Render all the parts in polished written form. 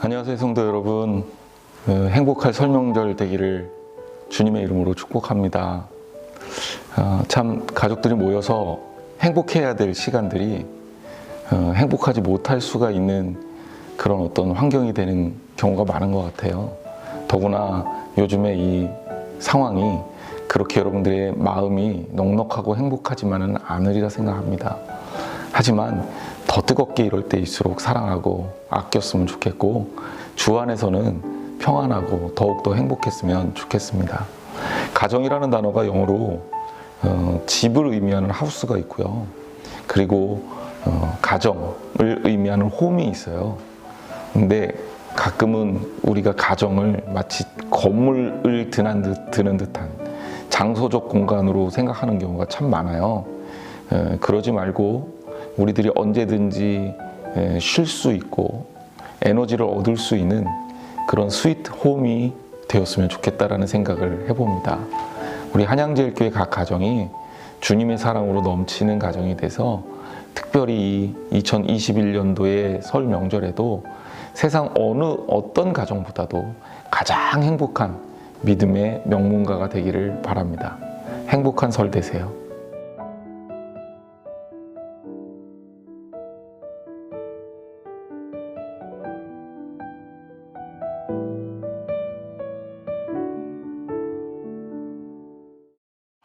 안녕하세요 성도 여러분. 행복할 설명절 되기를 주님의 이름으로 축복합니다. 참 가족들이 모여서 행복해야 될 시간들이 행복하지 못할 수가 있는 그런 어떤 환경이 되는 경우가 많은 것 같아요. 더구나 요즘에 이 상황이 그렇게 여러분들의 마음이 넉넉하고 행복하지만은 않으리라 생각합니다. 하지만 더 뜨겁게 이럴 때일수록 사랑하고 아꼈으면 좋겠고, 주 안에서는 평안하고 더욱더 행복했으면 좋겠습니다. 가정이라는 단어가 영어로 집을 의미하는 하우스가 있고요. 그리고 가정을 의미하는 홈이 있어요. 근데 가끔은 우리가 가정을 마치 건물을 드는 듯한 장소적 공간으로 생각하는 경우가 참 많아요. 그러지 말고 우리들이 언제든지 쉴 수 있고 에너지를 얻을 수 있는 그런 스위트 홈이 되었으면 좋겠다라는 생각을 해봅니다. 우리 한양제일교회 각 가정이 주님의 사랑으로 넘치는 가정이 돼서 특별히 2021년도의 설 명절에도 세상 어떤 가정보다도 가장 행복한 믿음의 명문가가 되기를 바랍니다. 행복한 설 되세요.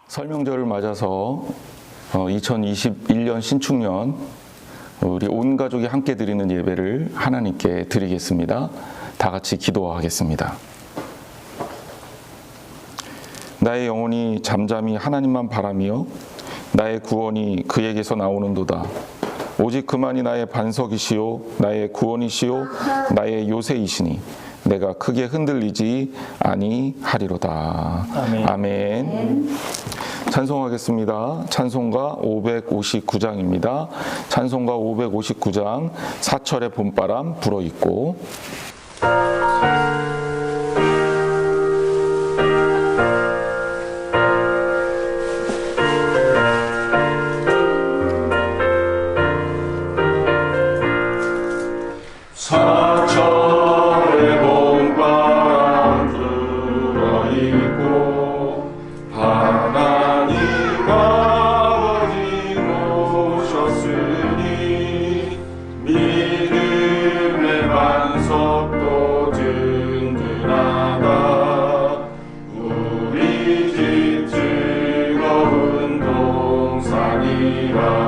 설명절을 맞아서 2021년 신축년 우리 온 가족이 함께 드리는 예배를 하나님께 드리겠습니다. 다 같이 기도하겠습니다. 나의 영혼이 잠잠히 하나님만 바라며 나의 구원이 그에게서 나오는도다. 오직 그만이 나의 반석이시요 나의 구원이시요 나의 요새이시니 내가 크게 흔들리지 아니하리로다. 아멘. 찬송하겠습니다. 찬송가 559장입니다. 찬송가 559장 사철의 봄바람 불어있고. 사철의 봄바람 불어있고 하나님 아버지 모셨으니 믿음의 반석도 든든하다. 우리 집 즐거운 동산이라.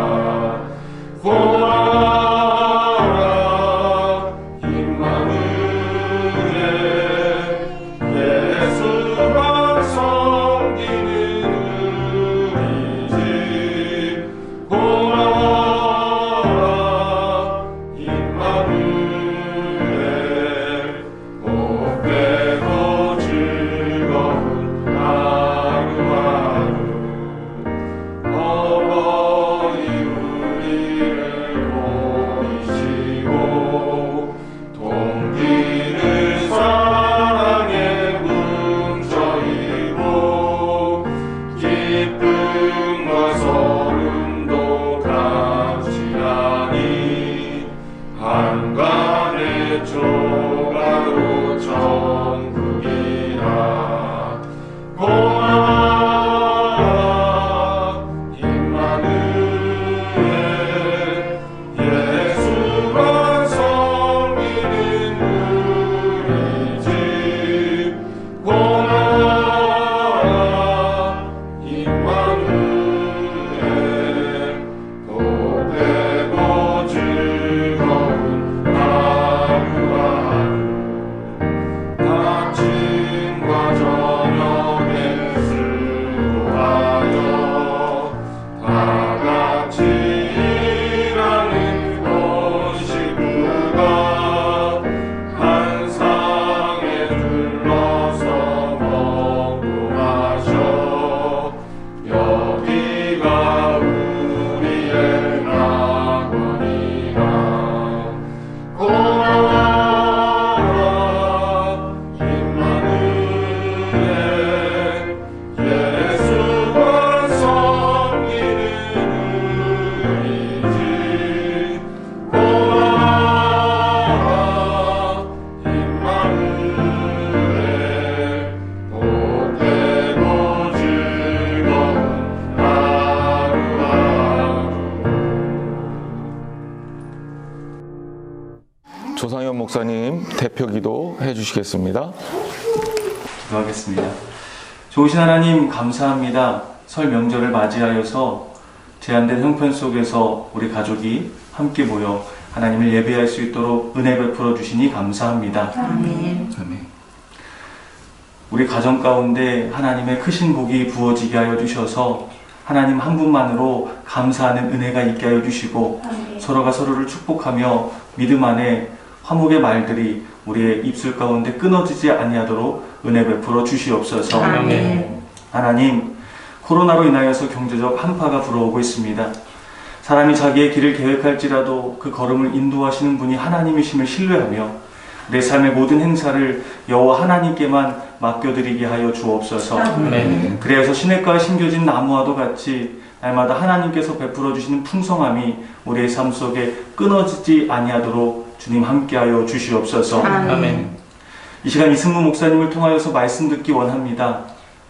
즐거운 하루하루 조상현 목사님 대표 기도 해주시겠습니다. 기도하겠습니다. 좋으신 하나님 감사합니다. 설 명절을 맞이하여서 제한된 형편 속에서 우리 가족이 함께 모여 하나님을 예배할 수 있도록 은혜 베풀어 주시니 감사합니다. 아멘. 아멘. 우리 가정 가운데 하나님의 크신 복이 부어지게 하여 주셔서 하나님 한 분만으로 감사하는 은혜가 있게 하여 주시고 서로가 서로를 축복하며 믿음 안에 화목의 말들이 우리의 입술 가운데 끊어지지 아니하도록 은혜 베풀어 주시옵소서. 아멘. 하나님, 코로나로 인하여서 경제적 한파가 불어오고 있습니다. 사람이 자기의 길을 계획할지라도 그 걸음을 인도하시는 분이 하나님이심을 신뢰하며 내 삶의 모든 행사를 여호와 하나님께만 맡겨드리게 하여 주옵소서. 아멘. 그래서 시냇가에 심겨진 나무와도 같이 날마다 하나님께서 베풀어 주시는 풍성함이 우리의 삶 속에 끊어지지 아니하도록 주님 함께하여 주시옵소서. 아멘. 이 시간 이승무 목사님을 통하여서 말씀 듣기 원합니다.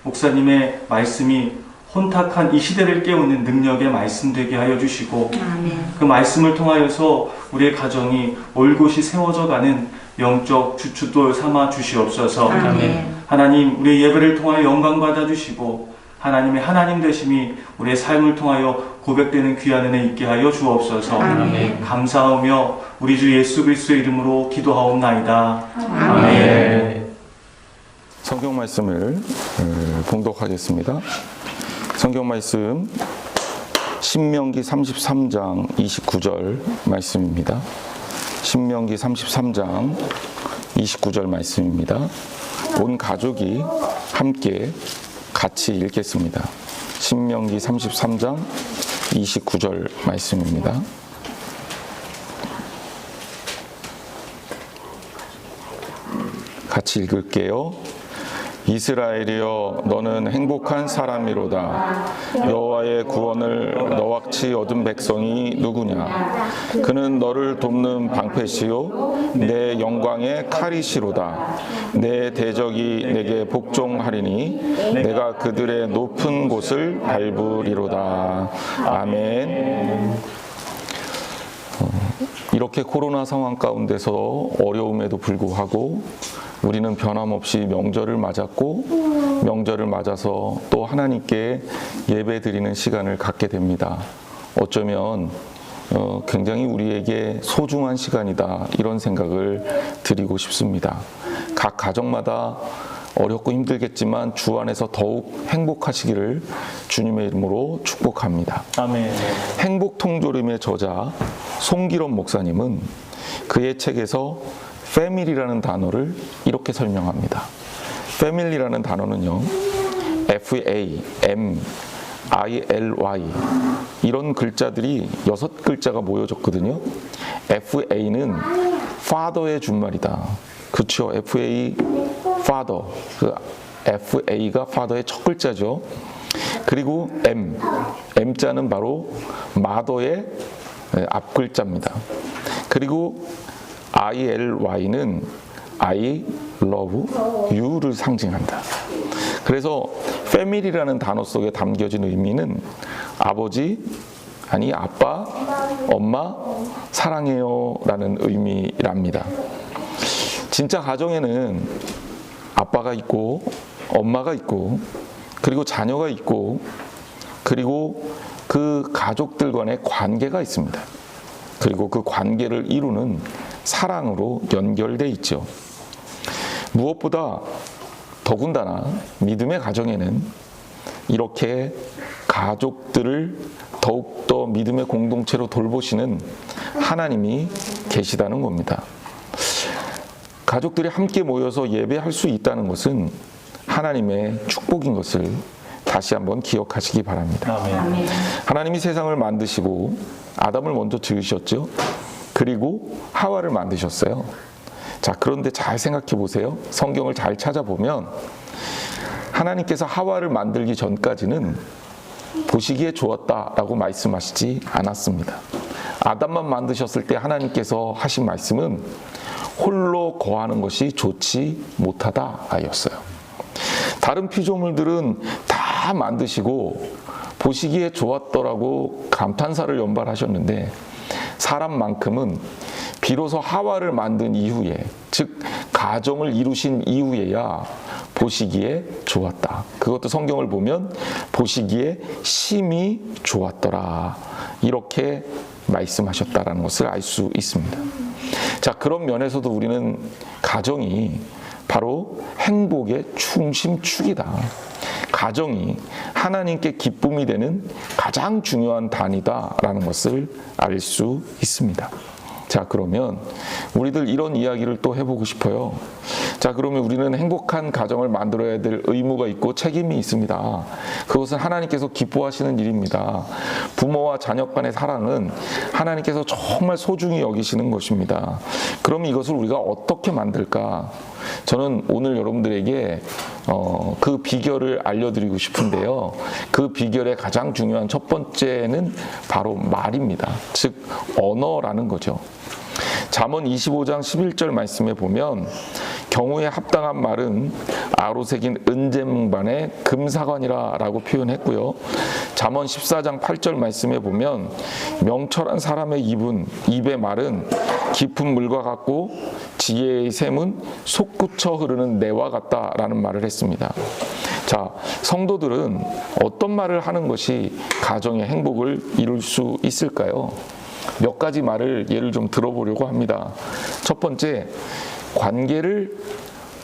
목사님의 말씀이 혼탁한 이 시대를 깨우는 능력의 말씀 되게 하여 주시고 아멘. 그 말씀을 통하여서 우리의 가정이 올곧이 세워져 가는 영적 주춧돌 삼아 주시옵소서. 아멘. 하나님, 우리의 예배를 통하여 영광 받아 주시고 하나님의 하나님 되심이 우리의 삶을 통하여 고백되는 귀한 은혜 있게 하여 주옵소서. 아멘. 감사하며 우리 주 예수 그리스도의 이름으로 기도하옵나이다. 아멘. 성경 말씀을 봉독하겠습니다. 성경 말씀 신명기 33장 29절 말씀입니다. 신명기 33장 29절 말씀입니다. 온 가족이 함께 같이 읽겠습니다. 신명기 33장 29절 말씀입니다. 같이 읽을게요. 이스라엘이여 너는 행복한 사람이로다. 여호와의 구원을 너같이 얻은 백성이 누구냐? 그는 너를 돕는 방패시요 내 영광의 칼이시로다. 내 대적이 내게 복종하리니 내가 그들의 높은 곳을 밟으리로다. 아멘. 이렇게 코로나 상황 가운데서 어려움에도 불구하고 우리는 변함없이 명절을 맞았고 명절을 맞아서 또 하나님께 예배드리는 시간을 갖게 됩니다. 어쩌면 굉장히 우리에게 소중한 시간이다 이런 생각을 드리고 싶습니다. 각 가정마다 어렵고 힘들겠지만 주 안에서 더욱 행복하시기를 주님의 이름으로 축복합니다. 아멘. 행복통조림의 저자 송기론 목사님은 그의 책에서 패밀리라는 단어를 이렇게 설명합니다. 패밀리라는 단어는요, F-A-M-I-L-Y 이런 글자들이 6글자가 모여졌거든요. F-A는 father의 준말이다. 그렇죠? F-A, father. 그 F-A가 father의 첫 글자죠. 그리고 M, M자는 바로 mother의 앞 글자입니다. 그리고 ILY는 I love you를 상징한다. 그래서 family라는 단어 속에 담겨진 의미는 아버지, 아니 아빠, 엄마, 사랑해요 라는 의미랍니다. 진짜 가정에는 아빠가 있고 엄마가 있고 그리고 자녀가 있고 그리고 그 가족들 간의 관계가 있습니다. 그리고 그 관계를 이루는 사랑으로 연결돼 있죠. 무엇보다 더군다나 믿음의 가정에는 이렇게 가족들을 더욱더 믿음의 공동체로 돌보시는 하나님이 계시다는 겁니다. 가족들이 함께 모여서 예배할 수 있다는 것은 하나님의 축복인 것을 다시 한번 기억하시기 바랍니다. 아멘. 하나님이 세상을 만드시고 아담을 먼저 지으셨죠. 그리고 하와를 만드셨어요. 자, 그런데 잘 생각해 보세요. 성경을 잘 찾아보면 하나님께서 하와를 만들기 전까지는 보시기에 좋았다라고 말씀하시지 않았습니다. 아담만 만드셨을 때 하나님께서 하신 말씀은 홀로 거하는 것이 좋지 못하다였어요. 다른 피조물들은 다 만드시고 보시기에 좋았더라고 감탄사를 연발하셨는데 사람만큼은 비로소 하와를 만든 이후에, 즉 가정을 이루신 이후에야 보시기에 좋았다. 그것도 성경을 보면 보시기에 심히 좋았더라, 이렇게 말씀하셨다라는 것을 알 수 있습니다. 자, 그런 면에서도 우리는 가정이 바로 행복의 중심축이다. 가정이 하나님께 기쁨이 되는 가장 중요한 단위다라는 것을 알 수 있습니다. 자, 그러면 우리들 이런 이야기를 또 해보고 싶어요. 자, 그러면 우리는 행복한 가정을 만들어야 될 의무가 있고 책임이 있습니다. 그것은 하나님께서 기뻐하시는 일입니다. 부모와 자녀 간의 사랑은 하나님께서 정말 소중히 여기시는 것입니다. 그럼 이것을 우리가 어떻게 만들까? 저는 오늘 여러분들에게 그 비결을 알려드리고 싶은데요. 그 비결의 가장 중요한 첫 번째는 바로 말입니다. 즉 언어라는 거죠. 잠언 25장 11절 말씀에 보면 경우에 합당한 말은 아로새긴 은쟁반의 금사관이라 라고 표현했고요. 잠언 14장 8절 말씀에 보면 명철한 사람의 입의 말은 깊은 물과 같고 지혜의 샘은 솟구쳐 흐르는 내와 같다라는 말을 했습니다. 자, 성도들은 어떤 말을 하는 것이 가정의 행복을 이룰 수 있을까요? 몇 가지 말을 예를 좀 들어보려고 합니다. 첫 번째, 관계를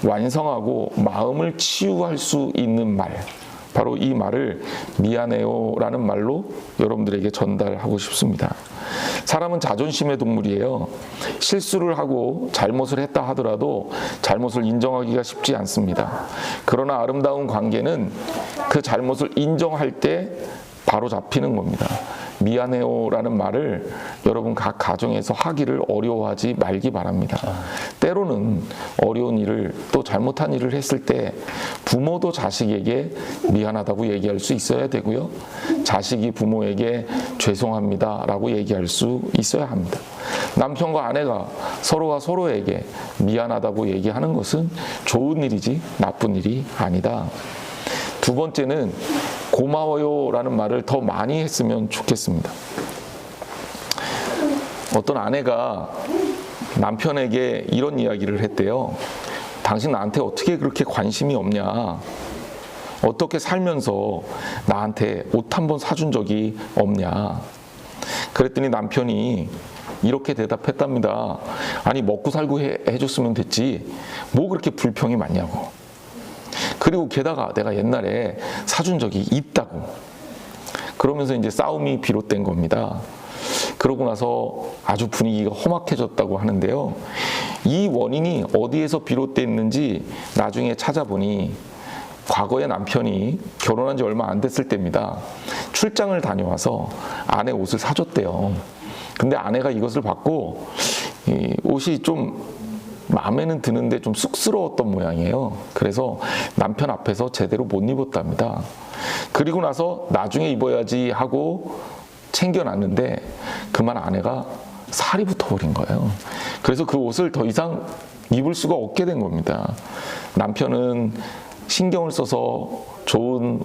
완성하고 마음을 치유할 수 있는 말, 바로 이 말을 미안해요 라는 말로 여러분들에게 전달하고 싶습니다. 사람은 자존심의 동물이에요. 실수를 하고 잘못을 했다 하더라도 잘못을 인정하기가 쉽지 않습니다. 그러나 아름다운 관계는 그 잘못을 인정할 때 바로 잡히는 겁니다. 미안해요 라는 말을 여러분 각 가정에서 하기를 어려워하지 말기 바랍니다. 때로는 어려운 일을, 또 잘못한 일을 했을 때 부모도 자식에게 미안하다고 얘기할 수 있어야 되고요, 자식이 부모에게 죄송합니다 라고 얘기할 수 있어야 합니다. 남편과 아내가 서로가 서로에게 미안하다고 얘기하는 것은 좋은 일이지 나쁜 일이 아니다. 두 번째는 고마워요 라는 말을 더 많이 했으면 좋겠습니다. 어떤 아내가 남편에게 이런 이야기를 했대요. 당신 나한테 어떻게 그렇게 관심이 없냐? 어떻게 살면서 나한테 옷 한 번 사준 적이 없냐? 그랬더니 남편이 이렇게 대답했답니다. 아니, 먹고 살고 해줬으면 됐지 뭐 그렇게 불평이 많냐고. 그리고 게다가 내가 옛날에 사준 적이 있다고. 그러면서 이제 싸움이 비롯된 겁니다. 그러고 나서 아주 분위기가 험악해졌다고 하는데요. 이 원인이 어디에서 비롯됐는지 나중에 찾아보니 과거에 남편이 결혼한 지 얼마 안 됐을 때입니다. 출장을 다녀와서 아내 옷을 사줬대요. 근데 아내가 이것을 받고 이 옷이 좀 마음에는 드는데 좀 쑥스러웠던 모양이에요. 그래서 남편 앞에서 제대로 못 입었답니다. 그리고 나서 나중에 입어야지 하고 챙겨놨는데 그만 아내가 살이 붙어버린 거예요. 그래서 그 옷을 더 이상 입을 수가 없게 된 겁니다. 남편은 신경을 써서 좋은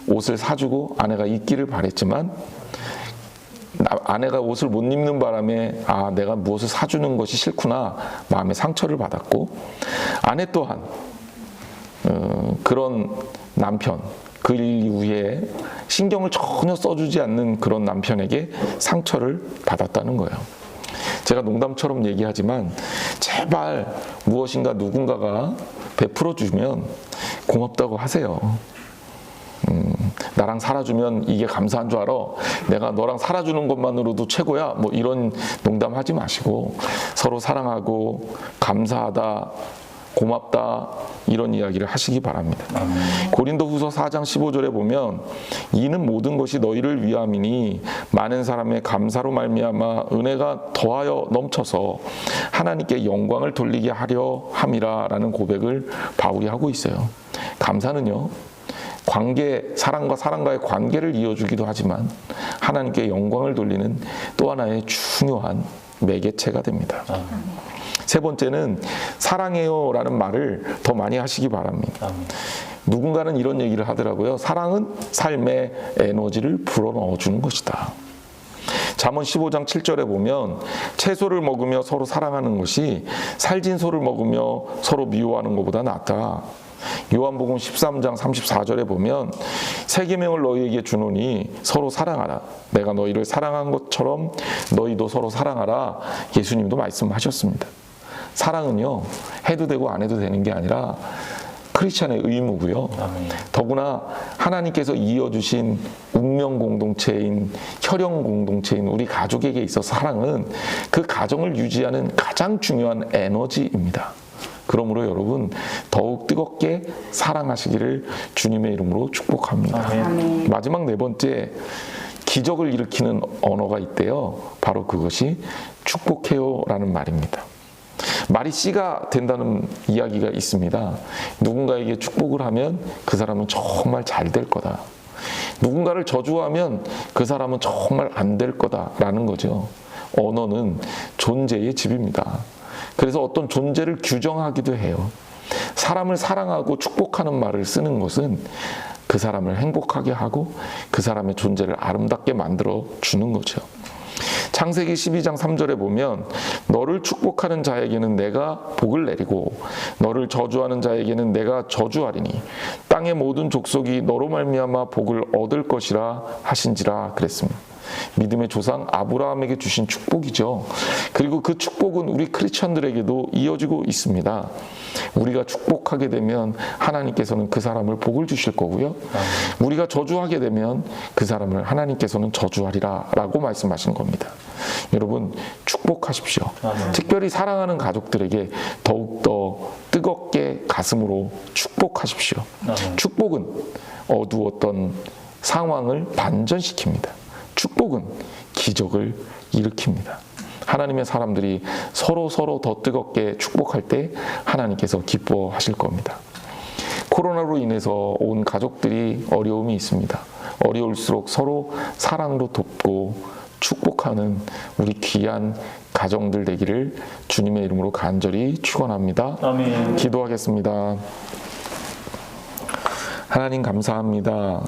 옷을 사주고 아내가 입기를 바랬지만 아내가 옷을 못 입는 바람에 아, 내가 무엇을 사주는 것이 싫구나 마음에 상처를 받았고, 아내 또한 그런 남편, 그 일 이후에 신경을 전혀 써주지 않는 그런 남편에게 상처를 받았다는 거예요. 제가 농담처럼 얘기하지만 제발 무엇인가 누군가가 베풀어주면 고맙다고 하세요. 나랑 살아주면 이게 감사한 줄 알아. 내가 너랑 살아주는 것만으로도 최고야. 뭐 이런 농담하지 마시고 서로 사랑하고 감사하다, 고맙다 이런 이야기를 하시기 바랍니다. 고린도후서 4장 15절에 보면 이는 모든 것이 너희를 위함이니 많은 사람의 감사로 말미암아 은혜가 더하여 넘쳐서 하나님께 영광을 돌리게 하려 함이라 라는 고백을 바울이 하고 있어요. 감사는요, 관계, 사람과 사람과의 관계를 이어주기도 하지만 하나님께 영광을 돌리는 또 하나의 중요한 매개체가 됩니다. 세 번째는 사랑해요 라는 말을 더 많이 하시기 바랍니다. 누군가는 이런 얘기를 하더라고요. 사랑은 삶의 에너지를 불어넣어주는 것이다. 잠언 15장 7절에 보면 채소를 먹으며 서로 사랑하는 것이 살진 소를 먹으며 서로 미워하는 것보다 낫다. 요한복음 13장 34절에 보면 새 계명을 너희에게 주노니 서로 사랑하라. 내가 너희를 사랑한 것처럼 너희도 서로 사랑하라. 예수님도 말씀하셨습니다. 사랑은요, 해도 되고 안 해도 되는 게 아니라 크리스찬의 의무고요. 더구나 하나님께서 이어주신 운명 공동체인, 혈연 공동체인 우리 가족에게 있어서 사랑은 그 가정을 유지하는 가장 중요한 에너지입니다. 그러므로 여러분 더욱 뜨겁게 사랑하시기를 주님의 이름으로 축복합니다. 아멘. 마지막 네 번째, 기적을 일으키는 언어가 있대요. 바로 그것이 축복해요라는 말입니다. 말이 씨가 된다는 이야기가 있습니다. 누군가에게 축복을 하면 그 사람은 정말 잘 될 거다. 누군가를 저주하면 그 사람은 정말 안 될 거다라는 거죠. 언어는 존재의 집입니다. 그래서 어떤 존재를 규정하기도 해요. 사람을 사랑하고 축복하는 말을 쓰는 것은 그 사람을 행복하게 하고 그 사람의 존재를 아름답게 만들어 주는 거죠. 창세기 12장 3절에 보면 너를 축복하는 자에게는 내가 복을 내리고 너를 저주하는 자에게는 내가 저주하리니 땅의 모든 족속이 너로 말미암아 복을 얻을 것이라 하신지라 그랬습니다. 믿음의 조상 아브라함에게 주신 축복이죠. 그리고 그 축복은 우리 크리스천들에게도 이어지고 있습니다. 우리가 축복하게 되면 하나님께서는 그 사람을 복을 주실 거고요. 우리가 저주하게 되면 그 사람을 하나님께서는 저주하리라 라고 말씀하신 겁니다. 여러분 축복하십시오. 특별히 사랑하는 가족들에게 더욱더 뜨겁게 가슴으로 축복하십시오. 축복은 어두웠던 상황을 반전시킵니다. 축복은 기적을 일으킵니다. 하나님의 사람들이 서로 더 뜨겁게 축복할 때 하나님께서 기뻐하실 겁니다. 코로나로 인해서 온 가족들이 어려움이 있습니다. 어려울수록 서로 사랑으로 돕고 축복하는 우리 귀한 가정들 되기를 주님의 이름으로 간절히 축원합니다. 아멘. 기도하겠습니다. 하나님 감사합니다.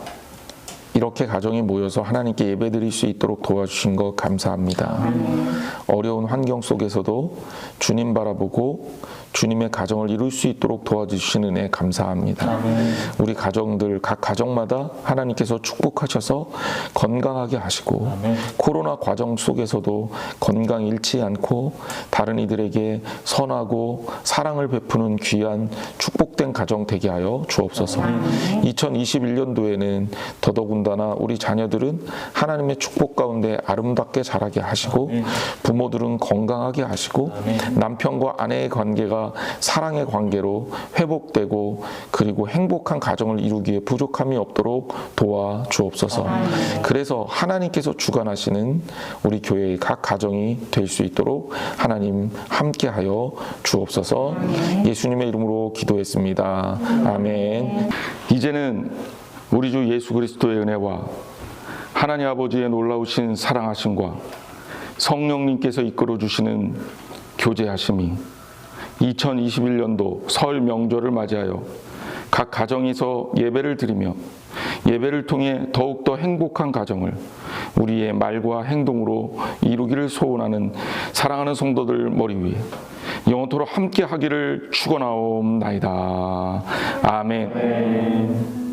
이렇게 가정이 모여서 하나님께 예배드릴 수 있도록 도와주신 것 감사합니다. 어려운 환경 속에서도 주님 바라보고 주님의 가정을 이룰 수 있도록 도와주시는 은혜 감사합니다. 우리 가정들 각 가정마다 하나님께서 축복하셔서 건강하게 하시고 코로나 과정 속에서도 건강 잃지 않고 다른 이들에게 선하고 사랑을 베푸는 귀한 축복된 가정 되게 하여 주옵소서. 2021년도에는 더더군다나 우리 자녀들은 하나님의 축복 가운데 아름답게 자라게 하시고 부모들은 건강하게 하시고 남편과 아내의 관계가 사랑의 관계로 회복되고 그리고 행복한 가정을 이루기에 부족함이 없도록 도와 주옵소서. 그래서 하나님께서 주관하시는 우리 교회의 각 가정이 될 수 있도록 하나님 함께하여 주옵소서. 예수님의 이름으로 기도했습니다. 아멘. 이제는 우리 주 예수 그리스도의 은혜와 하나님 아버지의 놀라우신 사랑하심과 성령님께서 이끌어 주시는 교제하심이 2021년도 설 명절을 맞이하여 각 가정에서 예배를 드리며 예배를 통해 더욱더 행복한 가정을 우리의 말과 행동으로 이루기를 소원하는 사랑하는 성도들 머리 위에 영원토록 함께 하기를 축원하옵나이다. 아멘.